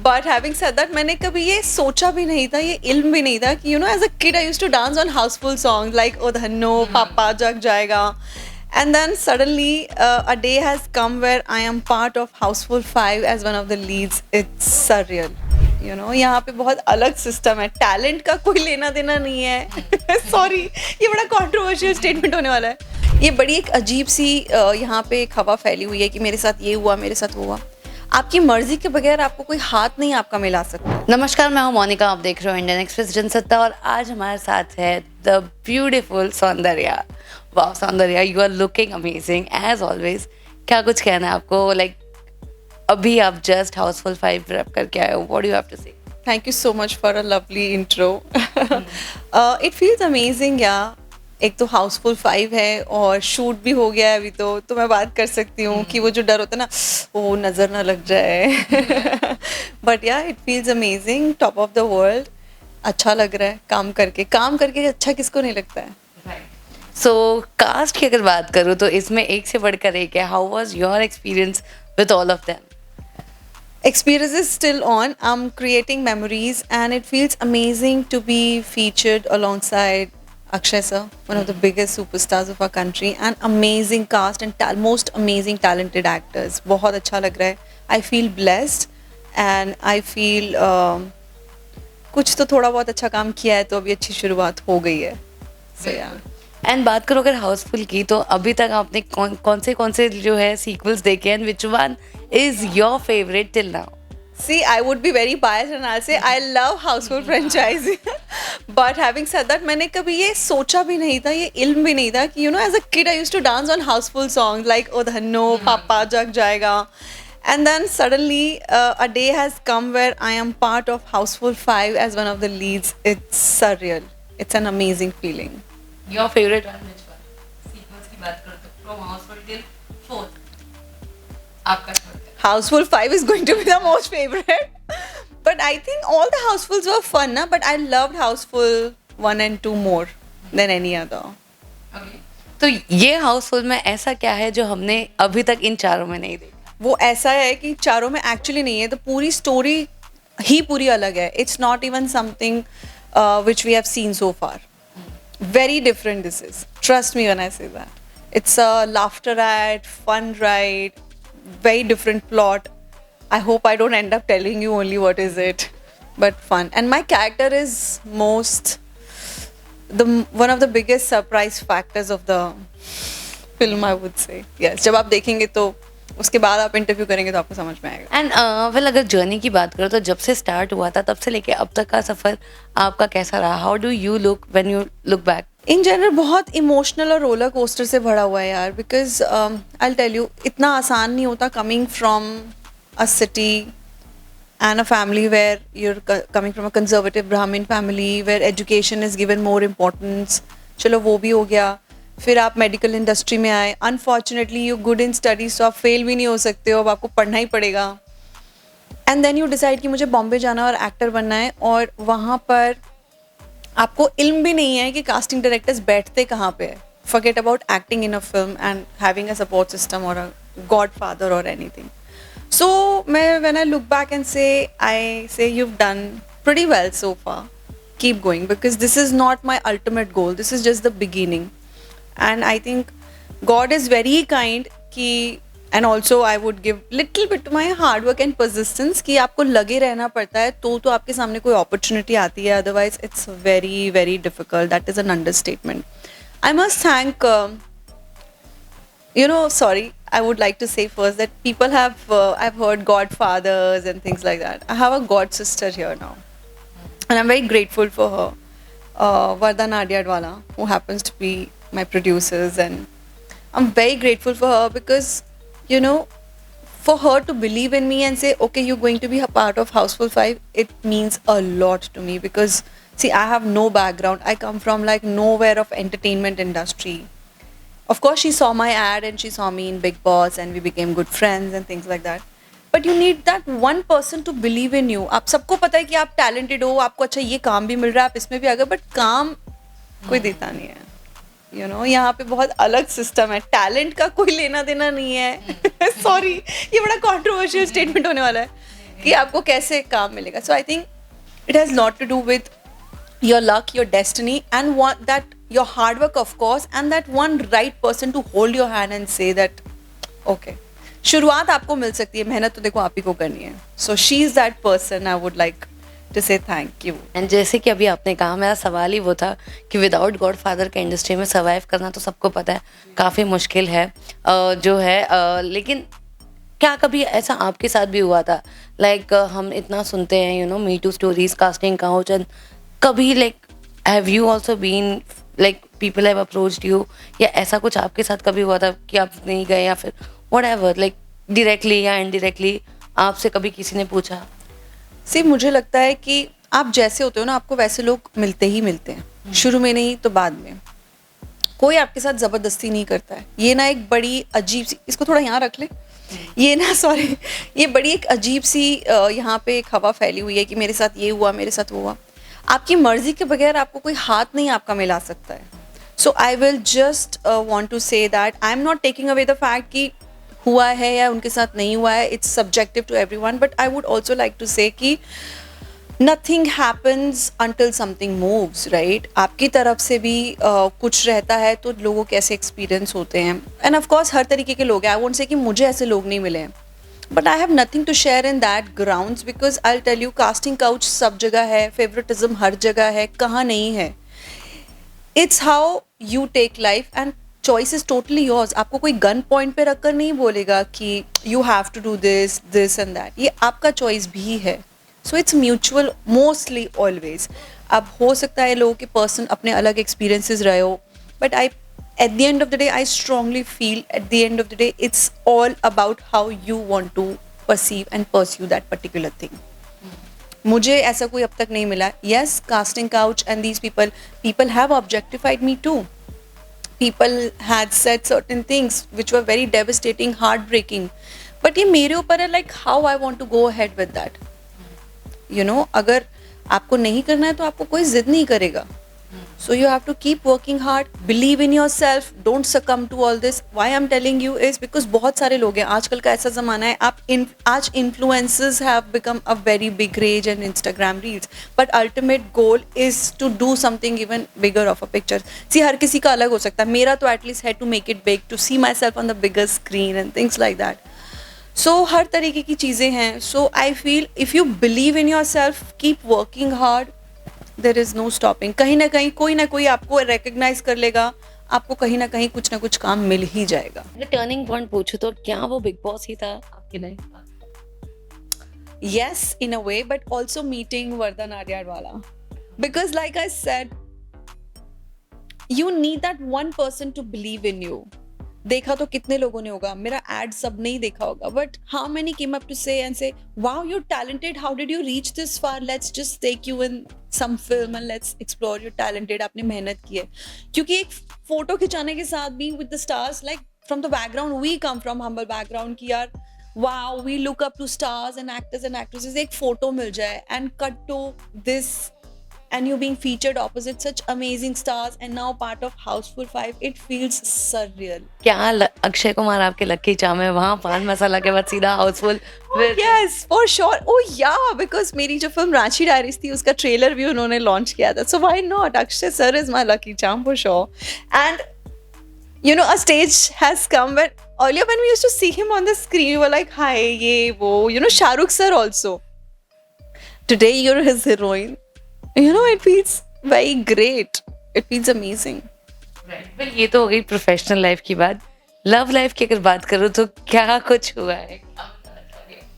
But having said that मैंने कभी ये सोचा भी नहीं था, ये इल्म भी नहीं था कि as a kid I used to dance on Housefull songs like ओ धन्नो, पापा जग जाएगा. And then suddenly a day has come where I am part of Houseful 5 as one of the leads. It's surreal. यहाँ पे बहुत अलग सिस्टम है, टैलेंट का कोई लेना देना नहीं है. सॉरी, ये बड़ा कंट्रोवर्शियल स्टेटमेंट होने वाला है. ये बड़ी एक अजीब सी यहाँ पे एक हवा फैली हुई है कि मेरे साथ ये हुआ, मेरे साथ वो हुआ. आपकी मर्जी के बगैर आपको कोई हाथ नहीं आपका मिला सकता. नमस्कार, मैं हूं मोनिका, आप देख रहे हो इंडियन एक्सप्रेस जनसत्ता और आज हमारे साथ है द ब्यूटीफुल सौंदर्या. वाह Soundarya, you are looking amazing as always. क्या कुछ कहना है आपको? लाइक अभी आप जस्ट हाउसफुल 5 रैप करके आए हो, what do you have to say? Thank you so much for a lovely intro. It feels amazing. एक तो हाउसफुल 5 है और शूट भी हो गया है अभी, तो मैं बात कर सकती हूँ कि वो जो डर होता है ना, वो नज़र ना लग जाए. But it feels amazing, top of the world. अच्छा लग रहा है काम करके अच्छा किसको नहीं लगता है. सो कास्ट की अगर बात करूँ तो इसमें एक से बढ़कर एक है. How was your experience with all of them? Experience is still on. I'm creating memories and it feels amazing to be featured alongside Akshay sir, one of the biggest superstars of our country, and amazing cast and most amazing talented actors. बहुत अच्छा लग रहा है. I feel blessed and I feel कुछ तो थोड़ा बहुत अच्छा काम किया है तो अभी अच्छी शुरुआत हो गई है. So एंड बात करो अगर हाउसफुल की, तो अभी तक आपने कौन से जो है सीक्वल्स देखे and which one is your favourite till now? See, I would be very biased and I'll say I love Houseful franchise. But having said that, मैंने कभी ये सोचा भी नहीं था, ये इल्म भी नहीं था कि as a kid I used to dance on Houseful songs like ओ धन्नो, पापा जग जाएगा. And then suddenly a day has come where I am part of Houseful 5 as one of the leads. It's surreal. It's an amazing feeling. Your favorite one which one? Sequels की बात करो तो from Houseful till 4th. आपका favorite? Houseful 5 is going to be the most favorite. But I think all the Housefuls were fun, na? But I loved Houseful 1 and 2 more than any other. Okay. तो ये हाउसफुल में ऐसा क्या है जो हमने अभी तक इन चारों में नहीं देखा? वो ऐसा है कि चारों में एक्चुअली नहीं है, तो पूरी स्टोरी ही पूरी अलग है. It's not even something which we have seen so far. Very different this is. Trust me when I say that. It's a laughter ride, fun ride, very different plot. I hope I don't end up telling you only what is it, but fun. And my character is one of the biggest surprise factors of the film, I would say. Yes, जब आप देखेंगे तो उसके बाद आप interview करेंगे तो आपको समझ में आएगा. एंड वेल अगर जर्नी की बात करो तो जब से स्टार्ट हुआ था तब से लेके अब तक का सफर आपका कैसा रहा? How do you look when you look back? In general बहुत इमोशनल और रोलर कोस्टर से भरा हुआ है यार. बिकॉज आई टेल यू, इतना आसान नहीं होता coming from a city and a family where you're coming from a conservative Brahmin family where education is given more importance. चलो वो भी हो गया. फिर आप मेडिकल इंडस्ट्री में आए. Unfortunately you good in studies, तो आप फेल भी नहीं हो सकते हो, अब आपको पढ़ना ही पड़ेगा. एंड देन यू डिसाइड कि मुझे बॉम्बे जाना और एक्टर बनना है, और वहाँ पर आपको इल्म भी नहीं है कि कास्टिंग डायरेक्टर्स बैठते कहाँ पे है. Forget about acting in a film and having a support system और अ गॉड फादर और anything. So, when I look back and I say you've done pretty well so far. Keep going, because this is not my ultimate goal. This is just the beginning. And I think God is very kind and also I would give little bit to my hard work and persistence कि आपको लगे रहना पड़ता है तो आपके सामने कोई opportunity आती है. Otherwise, it's very, very difficult. That is an understatement. I must thank sorry, I would like to say first that people have, I've heard godfathers and things like that. I have a god sister here now. And I'm very grateful for her. Vardha Nadiadwala, who happens to be my producers. And I'm very grateful for her because, for her to believe in me and say, okay, you're going to be a part of Houseful 5, it means a lot to me because, see, I have no background. I come from like nowhere of entertainment industry. Of course, she saw my ad and she saw me in Big Boss and we became good friends and things like that. But you need that one person to believe in you. आप सबको पता है कि आप talented हो, आपको अच्छा ये काम भी मिल रहा है, आप इसमें भी आ गए, but काम कोई देता नहीं है. यहाँ पे बहुत अलग सिस्टम है. टैलेंट का कोई लेना देना नहीं है. सॉरी, ये बड़ा कंट्रोवर्शियल स्टेटमेंट होने वाला है. कि आपको कैसे काम मिलेगा. So I think it has lot to do with your luck, your destiny, and that your hard work, of course, and that one right person to hold your hand and say that okay, शुरुआत आपको मिल सकती है, मेहनत तो देखो आप ही को करनी है. So she is that person I would like to say thank you. And जैसे कि अभी आपने कहा, मेरा सवाल ही वो था कि विदाउट गॉड फादर के इंडस्ट्री में सर्वाइव करना तो सबको पता है काफ़ी मुश्किल है जो है लेकिन क्या कभी ऐसा आपके साथ भी हुआ था लाइक हम इतना सुनते हैं you know me too stories casting couch and कभी like have you also been like people have approached you या ऐसा कुछ आपके साथ कभी हुआ था कि आप नहीं गए या फिर व्हाटएवर लाइक डायरेक्टली या इनडायरेक्टली आपसे कभी किसी ने पूछा? See, मुझे लगता है कि आप जैसे होते हो ना आपको वैसे लोग मिलते ही मिलते हैं, शुरू में नहीं तो बाद में. कोई आपके साथ ज़बरदस्ती नहीं करता है. ये ना एक बड़ी अजीब सी, इसको थोड़ा यहाँ रख ले, ये ना सॉरी, ये बड़ी एक अजीब सी यहाँ पे एक हवा फैली हुई है कि मेरे साथ ये हुआ, मेरे साथ वो हुआ. आपकी मर्जी के बगैर आपको कोई हाथ नहीं आपका मिला सकता है. So I will just want to say that I am not taking away the fact कि हुआ है या उनके साथ नहीं हुआ है. It's subjective to everyone, but I would also like to say कि nothing happens until something moves, right. आपकी तरफ से भी कुछ रहता है तो लोगों के ऐसे एक्सपीरियंस होते हैं. एंड ऑफ कोर्स हर तरीके के लोग हैं. आई वोंट से कि मुझे ऐसे लोग नहीं मिले हैं, but I have nothing to share in that grounds because I tell you casting couch सब जगह है, फेवरेटिज्म हर जगह है, कहाँ नहीं है. It's how you take life and choice is totally yours. आपको कोई गन पॉइंट पे रखकर नहीं बोलेगा कि you have to do this this and that. ये आपका चॉइस भी है. So it's mutual mostly always. अब हो सकता है लोगों के पर्सन अपने अलग एक्सपीरियंसेस रहे हो, but I at the end of the day I strongly feel at the end of the day it's all about how you want to perceive and pursue that particular thing. मुझे ऐसा कोई अब तक नहीं मिला. Yes, casting couch and these people have objectified me too. People had said certain things which were very devastating, heartbreaking. But ये मेरे ऊपर है like how I want to go ahead with that. You know, अगर आपको नहीं करना है तो आपको कोई जिद नहीं करेगा. So you have to keep working hard, believe in yourself, don't succumb to all this. Why I'm telling you is because बहुत सारे लोग हैं. आजकल का ऐसा ज़माना है, आज influencers have become a very big rage and Instagram reels. But ultimate goal is to do something even bigger of a picture. See, हर किसी का अलग हो सकता है. मेरा तो at least है to make it big, to see myself on the bigger screen and things like that. So हर तरीके की चीज़ें हैं. So I feel if you believe in yourself, keep working hard. There is no stopping. कहीं ना कहीं कोई ना कोई आपको recognize कर लेगा. आपको कहीं ना कहीं कुछ ना कुछ काम मिल ही जाएगा. टर्निंग पॉइंट पूछूं तो क्या वो बिग बॉस ही था आपके लिए? Yes, in a way, but also meeting Vardhan Aryadwala. Because like I said, you need that one person to believe in you. देखा तो कितने लोगों ने होगा, मेरा ad सब नहीं देखा होगा, but how many came up to say and say, wow, you're talented, how did you reach this far, let's just take you in some film and let's explore, you're talented, आपने मेहनत की है. क्योंकि एक फोटो खिंचाने के साथ भी with the stars, like from the background, we come from humble background कि यार wow, we look up to stars and actors and actresses, एक फोटो मिल जाए and cut to this and you being featured opposite such amazing stars and now part of Houseful 5, it feels surreal. क्या अक्षय कुमार आपके lucky charm है? वहाँ पान मसाला के बाद सीधा Housefull. Yes, for sure. Oh yeah, because मेरी जो फिल्म रांची डायरीज थी उसका ट्रेलर भी उन्होंने लॉन्च किया था. So why not? Akshay sir is my lucky charm for sure. And you know, a stage has come where earlier when we used to see him on the screen, we were like, hi, ye, wo. You know, Shah Rukh sir also. Today you're his heroine. You know, it feels very great. It feels amazing. Well, ये तो हो गई professional life की बात. Love life की अगर बात करूँ तो क्या कुछ हुआ है?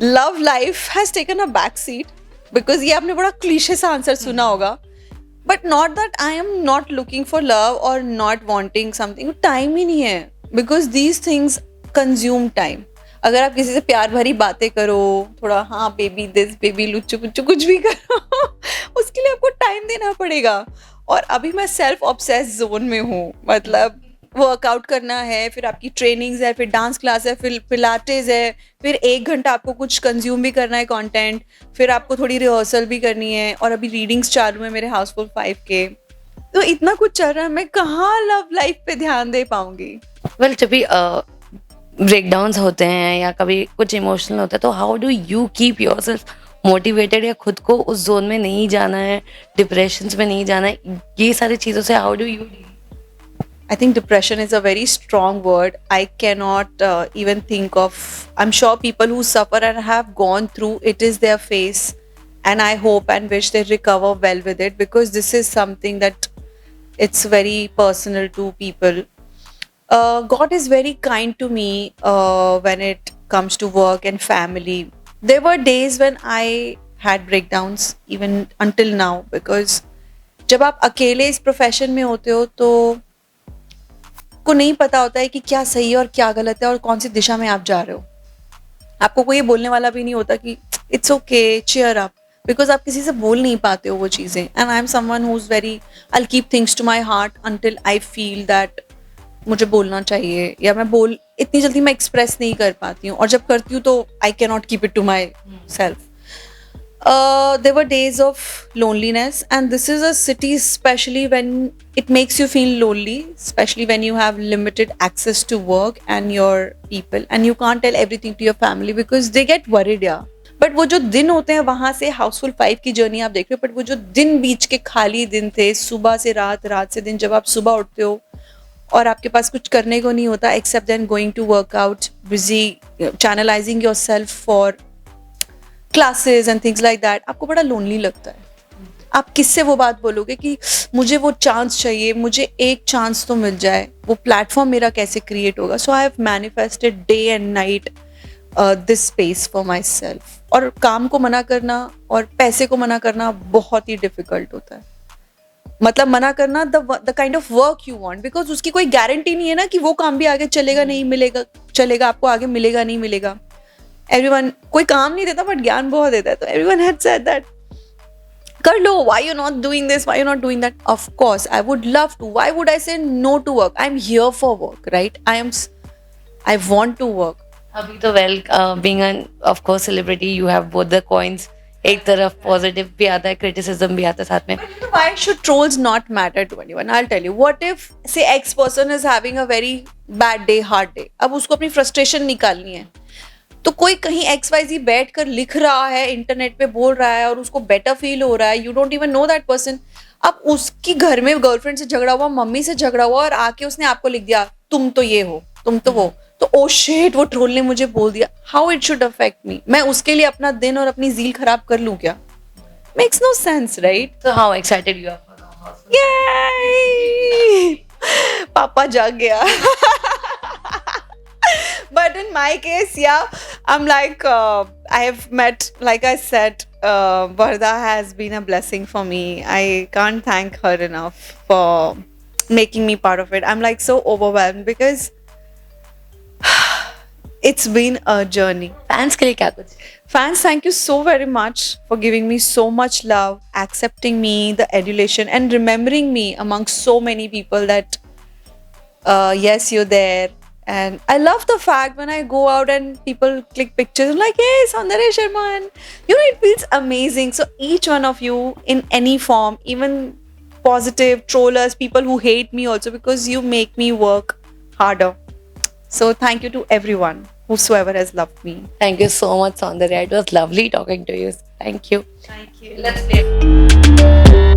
Love life has taken a back seat because ये आपने बड़ा क्लीशे सा आंसर सुना होगा. But not that I am not looking for love or not wanting something. Time ही नहीं है. Because these things consume time. अगर आप किसी से प्यार भरी बातें करो, थोड़ा हाँ बेबी दिस बेबी लुच्चू कुच्चू कुछ भी करो, उसके लिए आपको टाइम देना पड़ेगा. और अभी मैं सेल्फ ऑब्सेस जोन में हूँ. मतलब वर्कआउट करना है, फिर आपकी ट्रेनिंग्स है, फिर डांस क्लास है, फिर पिलाटेस है, फिर 1 घंटा आपको कुछ कंज्यूम भी करना है कंटेंट, फिर आपको थोड़ी रिहर्सल भी करनी है, और अभी रीडिंग्स चालू है मेरे हाउसफुल 5 के. तो इतना कुछ चल रहा है, मैं कहाँ लव लाइफ पे ध्यान दे पाऊंगी. वेल जब भी ब्रेकडाउन्स होते हैं या कभी कुछ इमोशनल होता है, तो how do you keep yourself motivated, या खुद को उस जोन में नहीं जाना है, डिप्रेशंस में नहीं जाना है, ये सारी चीज़ों से how do you? I think depression is a very strong word. I cannot even think of. I'm sure people who suffer and have gone through it is their face, and I hope and wish they recover well with it, because this is something that it's very personal to people. God is very kind to me when it comes to work and family. There were days when I had breakdowns even until now, because जब आप अकेले इस profession में होते हो तो को नहीं पता होता है कि क्या सही है और क्या गलत है और कौन सी दिशा में आप जा रहे हो. आपको कोई बोलने वाला भी नहीं होता कि it's okay, cheer up, because आप किसी से बोल नहीं पाते हो वो चीज़ें. And I am someone who is very, I will keep things to my heart until I feel that मुझे बोलना चाहिए, या मैं बोल इतनी जल्दी मैं एक्सप्रेस नहीं कर पाती हूँ, और जब करती हूँ तो I can not keep it to myself. There were days of loneliness, and this is a city, especially when it makes you feel lonely, especially when you have limited access to work and your people, and you can't tell everything to your family because they get worried. Yeah, but वो जो दिन होते हैं वहाँ से हाउसफुल 5 की journey आप देख रहे हो, बट वो जो दिन बीच के खाली दिन थे, सुबह से रात, रात से दिन, जब आप सुबह उठते हो और आपके पास कुछ करने को नहीं होता except then going to workout, busy channelising yourself for classes and things like that, आपको बड़ा लोनली लगता है. आप किससे वो बात बोलोगे कि मुझे वो चांस चाहिए, मुझे एक चांस तो मिल जाए, वो प्लेटफॉर्म मेरा कैसे क्रिएट होगा. So I have manifested day and night this space for myself. और काम को मना करना और पैसे को मना करना बहुत ही डिफिकल्ट होता है. मतलब मना करना the kind of work you want, because उसकी कोई गारंटी नहीं है ना कि वो काम भी आगे चलेगा नहीं मिलेगा, चलेगा आपको आगे मिलेगा नहीं मिलेगा. एवरीवन, कोई काम नहीं देता बट ज्ञान बहुत देता है. तो एवरीवन हैड सेड दैट कर लो, why you not doing this, why you not doing that. Of course I would love to, why would I say no to work. I am here for work, right. I want to work. अभी तो well being an of course celebrity, you have both the coins. एक तरफ positive भी आता है, criticism भी आता है साथ में. Why should trolls not matter to anyone? I'll tell you. What if, say, X person is having a very bad day, hard day. अब उसको अपनी frustration निकालनी है. तो कोई कहीं XYZ बैठ कर लिख रहा है, इंटरनेट पे बोल रहा है और उसको बेटर फील हो रहा है. You don't even know that person. अब उसकी घर में गर्लफ्रेंड से झगड़ा हुआ, मम्मी से झगड़ा हुआ, और आके उसने आपको लिख दिया तुम तो ये हो, तुम तो वो. तो ओ शिट, वो ट्रोल ने मुझे बोल दिया. How it should affect me? मैं उसके लिए अपना दिन और अपनी जील खराब कर लूं क्या? Makes no sense, right? So how excited you are for the house? Yay! पापा जाग गया. But in my case, yeah, I'm like, I have met, like I said, Varda has been a blessing for me. I can't thank her enough for making me part of it. I'm like so overwhelmed because it's been a journey. Fans के लिए क्या कुछ? Fans, thank you so very much for giving me so much love, accepting me, the adulation, and remembering me amongst so many people that, yes, you're there. And I love the fact when I go out and people click pictures, I'm like, hey, Saundarya Sharma. And, you know, it feels amazing. So each one of you in any form, even positive, trollers, people who hate me also, because you make me work harder. So thank you to everyone, whosoever has loved me. Thank you so much, Saundarya. It was lovely talking to you. Thank you. Thank you. Let's play.